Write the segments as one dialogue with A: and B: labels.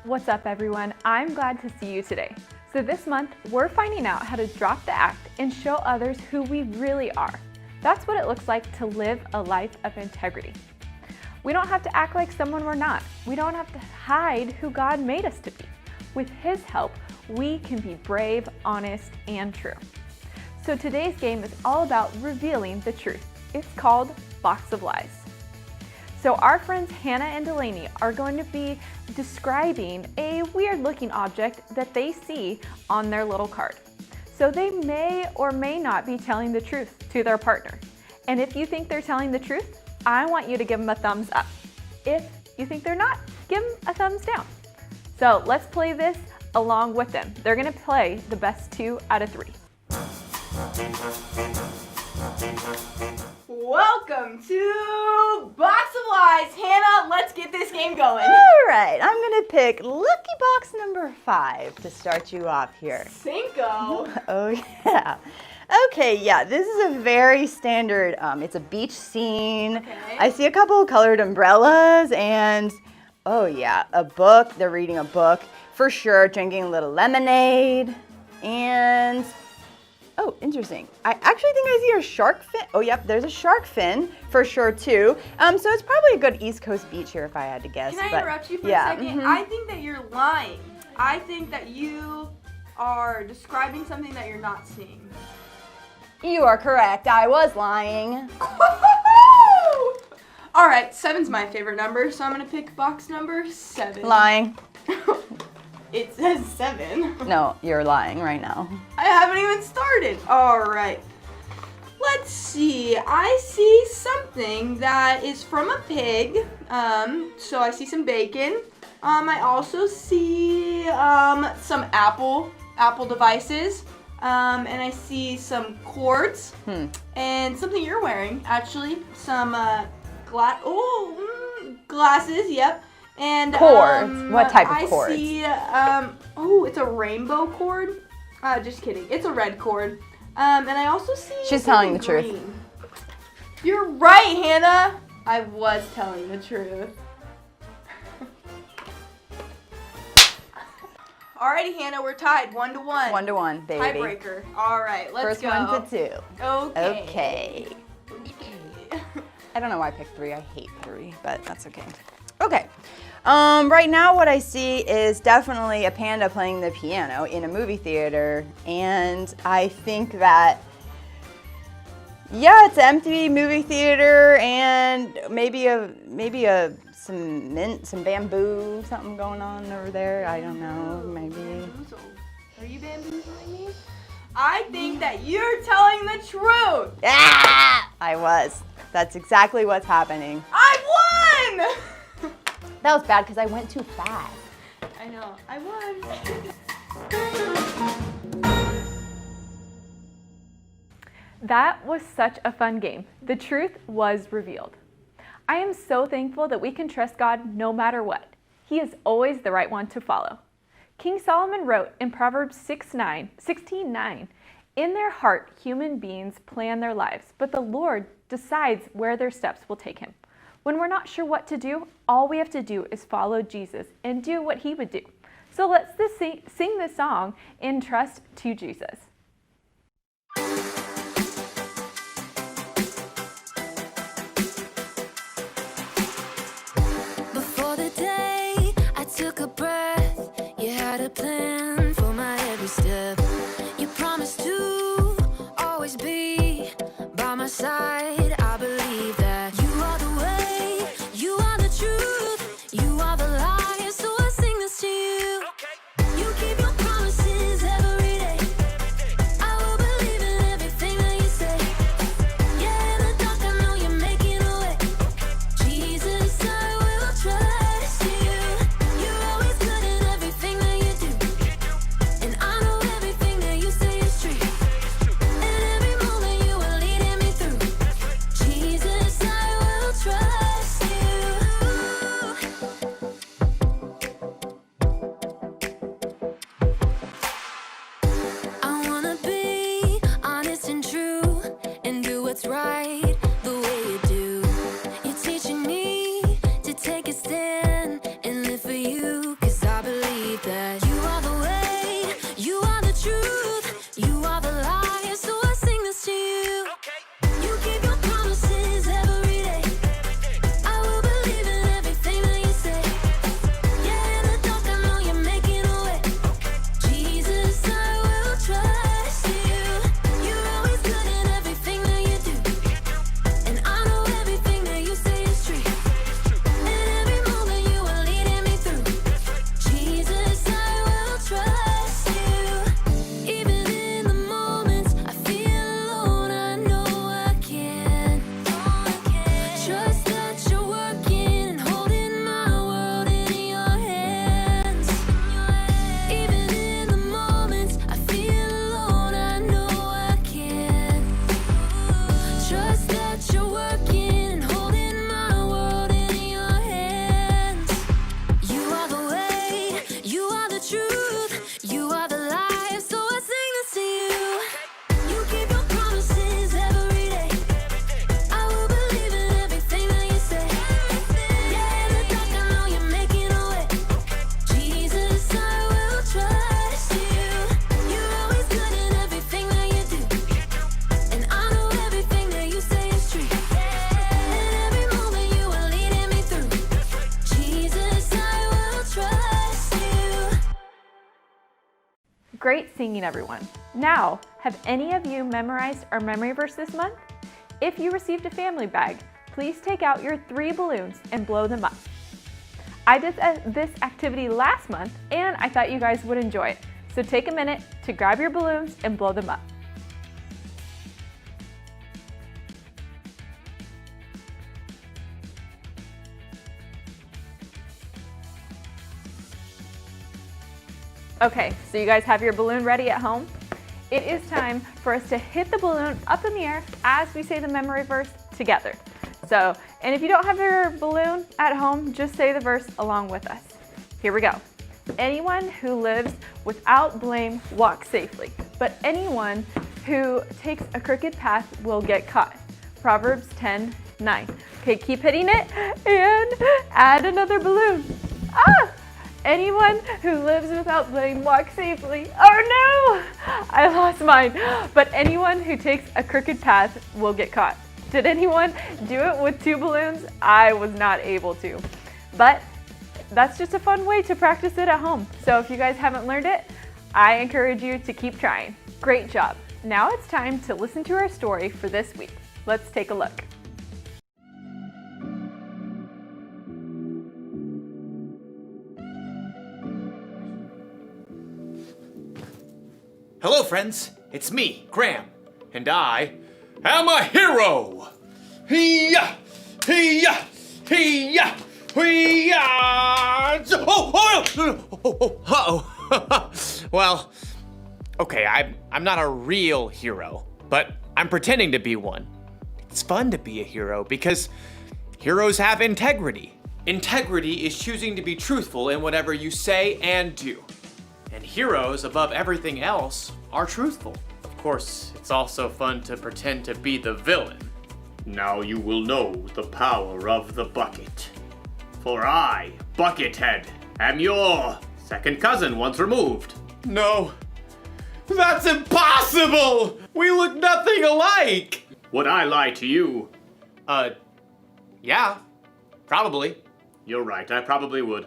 A: What's up, everyone? I'm glad to see you today. So this month, we're finding out how to drop the act and show others who we really are. That's what it looks like to live a life of integrity. We don't have to act like someone we're not. We don't have to hide who God made us to be. With His help, we can be brave, honest, and true. So today's game is all about revealing the truth. It's called Box of Lies. So our friends Hannah and Delaney are going to be describing a weird looking object that they see on their little card. So they may or may not be telling the truth to their partner. And if you think they're telling the truth, I want you to give them a thumbs up. If you think they're not, give them a thumbs down. So let's play this along with them. They're gonna play the best 2 out of 3. Welcome to Box of Lies. Hannah, let's get this game going.
B: All right, I'm gonna pick lucky box number 5 to start you off here.
A: Cinco.
B: Oh yeah. Okay, yeah, this is a very standard, it's a beach scene.
A: Okay.
B: I see a couple of colored umbrellas and, oh yeah, a book. They're reading a book. For sure, drinking a little lemonade. And, oh, interesting. I actually think I see a shark fin. Oh, yep, there's a shark fin for sure, too. So it's probably a good East Coast beach here if I had to guess.
A: Can I interrupt you for a second? I think that you're lying. I think that you are describing something that you're not seeing.
B: You are correct. I was lying.
A: All right, 7's my favorite number, so I'm going to pick box number 7.
B: Lying.
A: It says 7.
B: No, you're lying right now.
A: I haven't even started. All right. Let's see. I see something that is from a pig. So I see some bacon. I also see some Apple devices. And I see some cords. And something you're wearing, actually. Some glasses. Yep. And
B: cords. What type of cords?
A: I see, oh, it's a rainbow cord. Just kidding. It's a red cord. And I also see
B: She's telling the
A: green.
B: truth.
A: You're right, Hannah. I was telling the truth. Alrighty, Hannah, we're tied 1-1.
B: 1-1, baby.
A: Tiebreaker. All right, let's go.
B: First 1 to 2.
A: Okay.
B: I don't know why I picked 3. I hate 3, but that's okay. Okay. Right now what I see is definitely a panda playing the piano in a movie theater, and I think that, yeah, it's an empty movie theater and maybe some mint, some bamboo, something going on over there. I don't know, maybe.
A: Are you bamboozling me? I think that you're telling the truth.
B: Ah! I was. That's exactly what's happening.
A: I won!
B: That was bad because I went too fast.
A: I know. I won. That was such a fun game. The truth was revealed. I am so thankful that we can trust God no matter what. He is always the right one to follow. King Solomon wrote in Proverbs 16:9, "In their heart, human beings plan their lives, but the Lord decides where their steps will take him." When we're not sure what to do, all we have to do is follow Jesus and do what he would do. So let's sing this song in trust to Jesus.
C: Before the day I took a breath, you had a plan for my every step. You promised to side. I believe that you are the way, you are the truth, you are the light. So I sing this to you. You keep your promises every day. I will believe in everything that you say. Yeah, in the dark I know you're making a way. Jesus, I will trust you. You're always good in everything that you do. And I know everything that you say is true. And every moment you are leading me through. Jesus, I will trust you. I wanna be honest and true and do what's right the way you do. You're teaching me to take a stand and live for you. 'Cause I believe that you are the way, you are the truth, you are the light. So I sing this to you. You keep your promises every day. I will believe in everything that you say. Yeah, in the dark I know you're making a way. Jesus, I will trust you. You're always good in everything that you do. And I know everything that you say is true. And every moment you are leading me through. Jesus, I will trust you. Even in the moments I feel alone, I know I can. Trust that you're working and holding my world in your hands. Even in the moments I feel alone, I know I can. Trust that you're working and holding my world in your hands. You are the way, you are the truth, you are the life. So I sing this to you. You keep your promises every day. I will believe in everything that you say. Yeah, in the dark I know you're making a way. Jesus, I will trust you. You're always good in everything that you do. And I know everything that you say is true. And every moment you are leading me through. Jesus, I will trust you.
A: Great singing, everyone. Now, have any of you memorized our memory verse this month? If you received a family bag, please take out your 3 balloons and blow them up. I did this activity last month and I thought you guys would enjoy it. So take a minute to grab your balloons and blow them up. Okay, so you guys have your balloon ready at home? It is time for us to hit the balloon up in the air as we say the memory verse together. So, and if you don't have your balloon at home, just say the verse along with us. Here we go. Anyone who lives without blame walks safely, but anyone who takes a crooked path will get caught. Proverbs 10:9. Okay, keep hitting it and add another balloon. Ah! Anyone who lives without blame walks safely. Oh no! I lost mine. But anyone who takes a crooked path will get caught. Did anyone do it with 2 balloons? I was not able to. But that's just a fun way to practice it at home. So if you guys haven't learned it, I encourage you to keep trying. Great job. Now it's time to listen to our story for this week. Let's take a look.
D: Hello, friends. It's me, Graham, and I am a hero. Hee-yah! Hee-yah! Hee-yah! Hee-yah! Uh-oh. Well, okay, I'm not a real hero, but I'm pretending to be one. It's fun to be a hero because heroes have integrity. Integrity is choosing to be truthful in whatever you say and do. And heroes, above everything else, are truthful. Of course, it's also fun to pretend to be the villain. Now you will know the power of the bucket. For I, Buckethead, am your second cousin once removed. No, that's impossible! We look nothing alike! Would I lie to you? Yeah, probably. You're right, I probably would.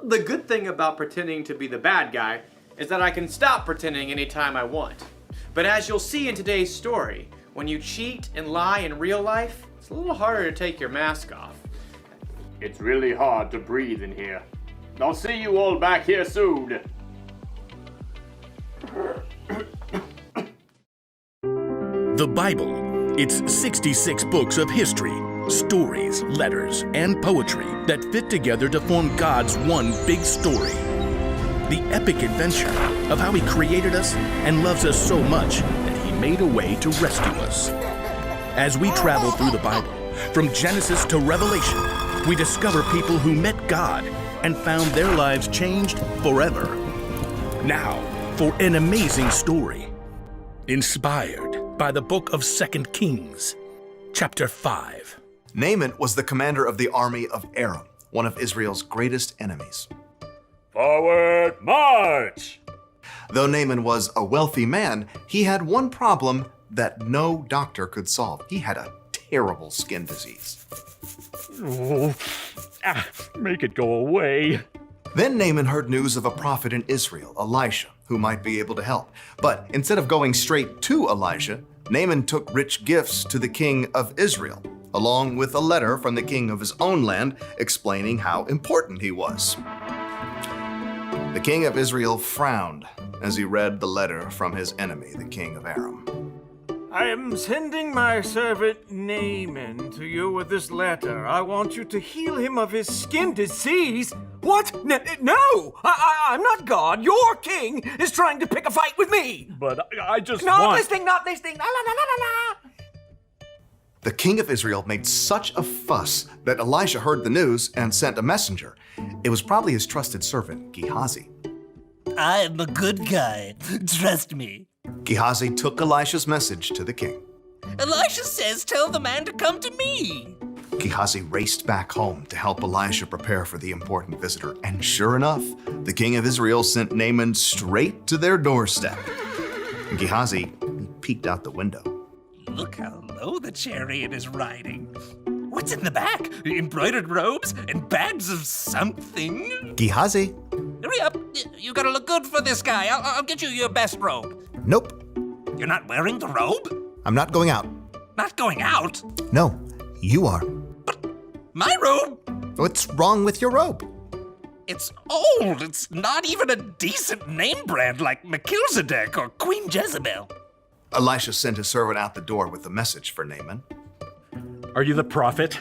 D: The good thing about pretending to be the bad guy is that I can stop pretending anytime I want. But as you'll see in today's story, when you cheat and lie in real life, it's a little harder to take your mask off.
E: It's really hard to breathe in here. I'll see you all back here soon.
F: The Bible. It's 66 books of history, stories, letters, and poetry that fit together to form God's one big story. The epic adventure of how He created us and loves us so much that He made a way to rescue us. As we travel through the Bible, from Genesis to Revelation, we discover people who met God and found their lives changed forever. Now, for an amazing story, inspired by the book of 2 Kings, chapter 5.
G: Naaman was the commander of the army of Aram, one of Israel's greatest enemies.
E: Forward march!
G: Though Naaman was a wealthy man, he had one problem that no doctor could solve. He had a terrible skin disease.
E: Make it go away.
G: Then Naaman heard news of a prophet in Israel, Elisha, who might be able to help. But instead of going straight to Elisha, Naaman took rich gifts to the king of Israel, along with a letter from the king of his own land explaining how important he was. The king of Israel frowned as he read the letter from his enemy, the king of Aram.
H: I am sending my servant Naaman to you with this letter. I want you to heal him of his skin disease. What? No! I'm not God. Your king is trying to pick a fight with me.
E: But I just
H: Not
E: want...
H: this thing, not this thing. La, la, la, la, la.
G: The king of Israel made such a fuss that Elisha heard the news and sent a messenger. It was probably his trusted servant, Gehazi.
I: I'm a good guy. Trust me.
G: Gehazi took Elisha's message to the king.
I: Elisha says tell the man to come to me.
G: Gehazi raced back home to help Elisha prepare for the important visitor. And sure enough, the king of Israel sent Naaman straight to their doorstep. Gehazi peeked out the window.
I: Look how low the chariot is riding. What's in the back? Embroidered robes and bags of something?
G: Gehazi?
I: Hurry up. You gotta look good for this guy. I'll get you your best robe.
G: Nope,
I: You're not wearing the robe?
G: I'm not going out.
I: Not going out?
G: No, you are.
I: My robe?
G: What's wrong with your robe?
I: It's old. It's not even a decent name brand like Melchizedek or Queen Jezebel.
G: Elisha sent his servant out the door with a message for Naaman.
E: Are you the prophet?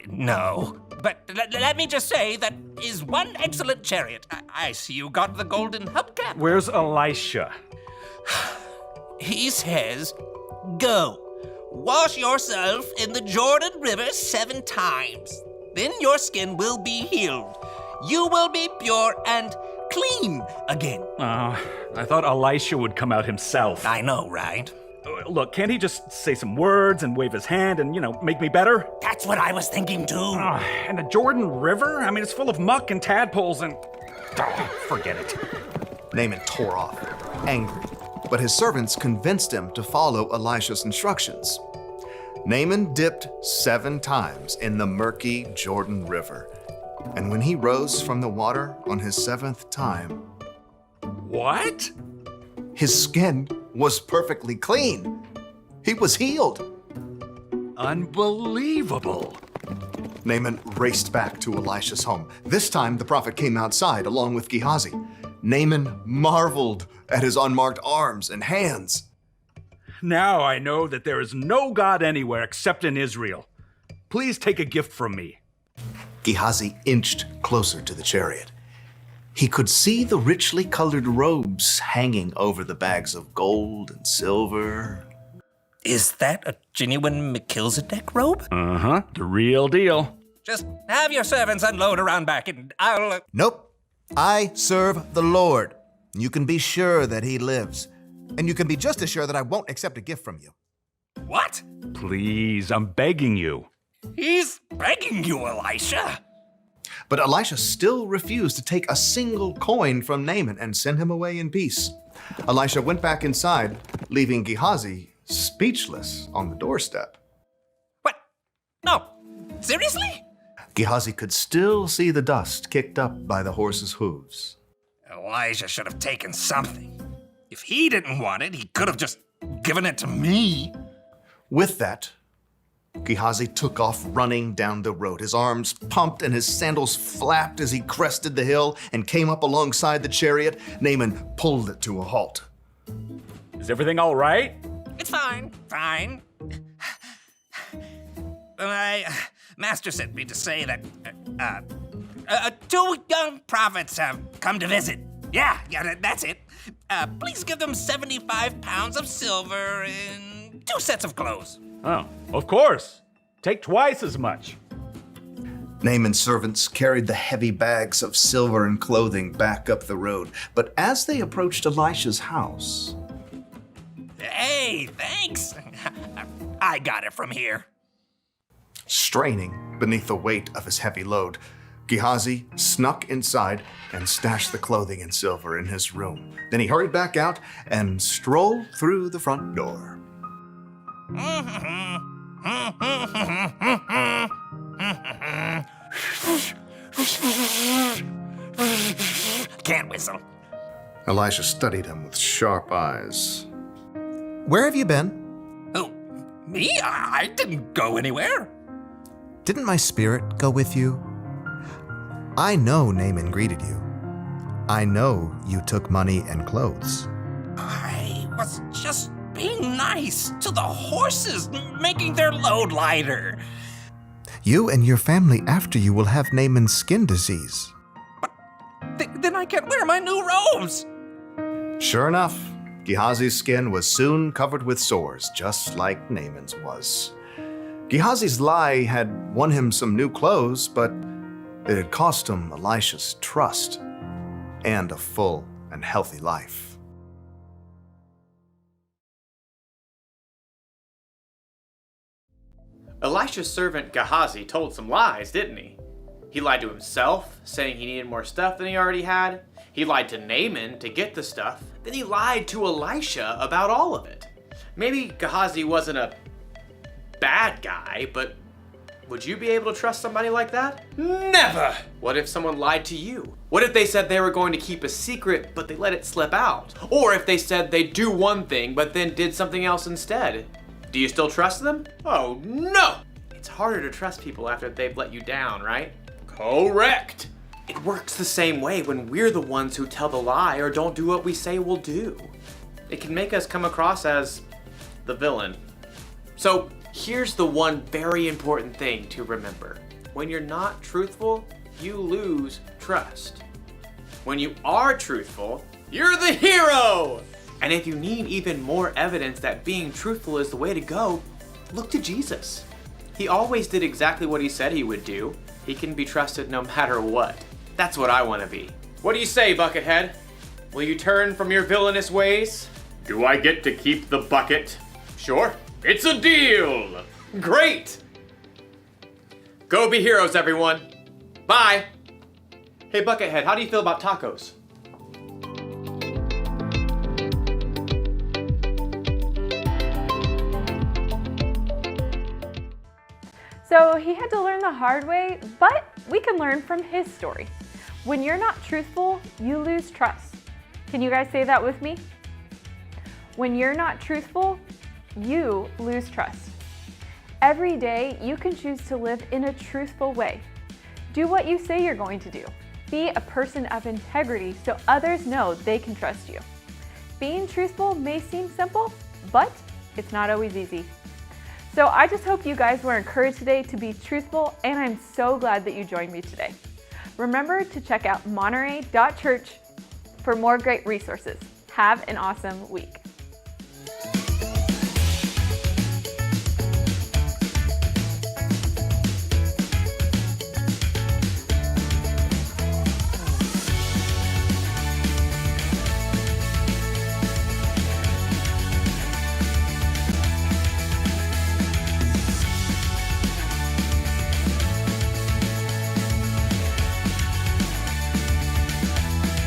I: No. But let me just say that is one excellent chariot. I see you got the golden hubcap.
E: Where's Elisha?
I: He says, go, wash yourself in the Jordan River 7 times. Then your skin will be healed. You will be pure and clean again.
E: I thought Elisha would come out himself.
I: I know, right?
E: Look, can't he just say some words and wave his hand and, make me better?
I: That's what I was thinking too.
E: And the Jordan River? I mean, it's full of muck and tadpoles and... forget it.
G: Naaman tore off, angry, but his servants convinced him to follow Elisha's instructions. Naaman dipped 7 times in the murky Jordan River, and when he rose from the water on his 7th time,
E: What?
G: his skin was perfectly clean. He was healed.
E: Unbelievable.
G: Naaman raced back to Elisha's home. This time, the prophet came outside along with Gehazi. Naaman marveled at his unmarked arms and hands.
E: Now I know that there is no God anywhere except in Israel. Please take a gift from me.
G: Gehazi inched closer to the chariot. He could see the richly colored robes hanging over the bags of gold and silver.
I: Is that a genuine Melchizedek robe?
E: Uh-huh, the real deal.
I: Just have your servants unload around back and I'll...
G: Nope. I serve the Lord. You can be sure that he lives. And you can be just as sure that I won't accept a gift from you.
I: What?
E: Please, I'm begging you.
I: He's begging you, Elisha.
G: But Elisha still refused to take a single coin from Naaman and send him away in peace. Elisha went back inside, leaving Gehazi speechless on the doorstep.
I: What? No. Seriously?
G: Gehazi could still see the dust kicked up by the horse's hooves.
I: Elijah should have taken something. If he didn't want it, he could have just given it to me.
G: With that, Gehazi took off running down the road. His arms pumped and his sandals flapped as he crested the hill and came up alongside the chariot. Naaman pulled it to a halt.
E: Is everything all right?
I: It's fine. My master sent me to say that 2 young prophets have come to visit. Yeah, that's it. Please give them 75 pounds of silver and 2 sets of clothes.
E: Oh, of course. Take twice as much.
G: Naaman's servants carried the heavy bags of silver and clothing back up the road. But as they approached Elisha's house...
I: Hey, thanks. I got it from here.
G: Straining beneath the weight of his heavy load, Gehazi snuck inside and stashed the clothing and silver in his room. Then he hurried back out and strolled through the front door.
I: Can't whistle.
G: Elisha studied him with sharp eyes. Where have you been?
I: Oh, me? I didn't go anywhere.
J: Didn't my spirit go with you? I know Naaman greeted you. I know you took money and clothes.
I: I was just being nice to the horses, making their load lighter.
J: You and your family after you will have Naaman's skin disease.
I: But then I can't wear my new robes.
G: Sure enough, Gehazi's skin was soon covered with sores, just like Naaman's was. Gehazi's lie had won him some new clothes, but it had cost him Elisha's trust and a full and healthy life.
D: Elisha's servant Gehazi told some lies, didn't he? He lied to himself, saying he needed more stuff than he already had. He lied to Naaman to get the stuff. Then he lied to Elisha about all of it. Maybe Gehazi wasn't a bad guy, but would you be able to trust somebody like that? Never! What if someone lied to you? What if they said they were going to keep a secret, but they let it slip out? Or if they said they'd do one thing, but then did something else instead? Do you still trust them? Oh no! It's harder to trust people after they've let you down, right? Correct! It works the same way when we're the ones who tell the lie or don't do what we say we'll do. It can make us come across as the villain. So here's the one very important thing to remember. When you're not truthful, you lose trust. When you are truthful, you're the hero! And if you need even more evidence that being truthful is the way to go, look to Jesus. He always did exactly what he said he would do. He can be trusted no matter what. That's what I want to be. What do you say, Buckethead? Will you turn from your villainous ways? Do I get to keep the bucket? Sure. It's a deal! Great! Go be heroes, everyone. Bye! Hey, Buckethead, how do you feel about tacos?
A: So he had to learn the hard way, but we can learn from his story. When you're not truthful, you lose trust. Can you guys say that with me? When you're not truthful, you lose trust. Every day, you can choose to live in a truthful way. Do what you say you're going to do. Be a person of integrity so others know they can trust you. Being truthful may seem simple, but it's not always easy. So I just hope you guys were encouraged today to be truthful, and I'm so glad that you joined me today. Remember to check out monterey.church for more great resources. Have an awesome week.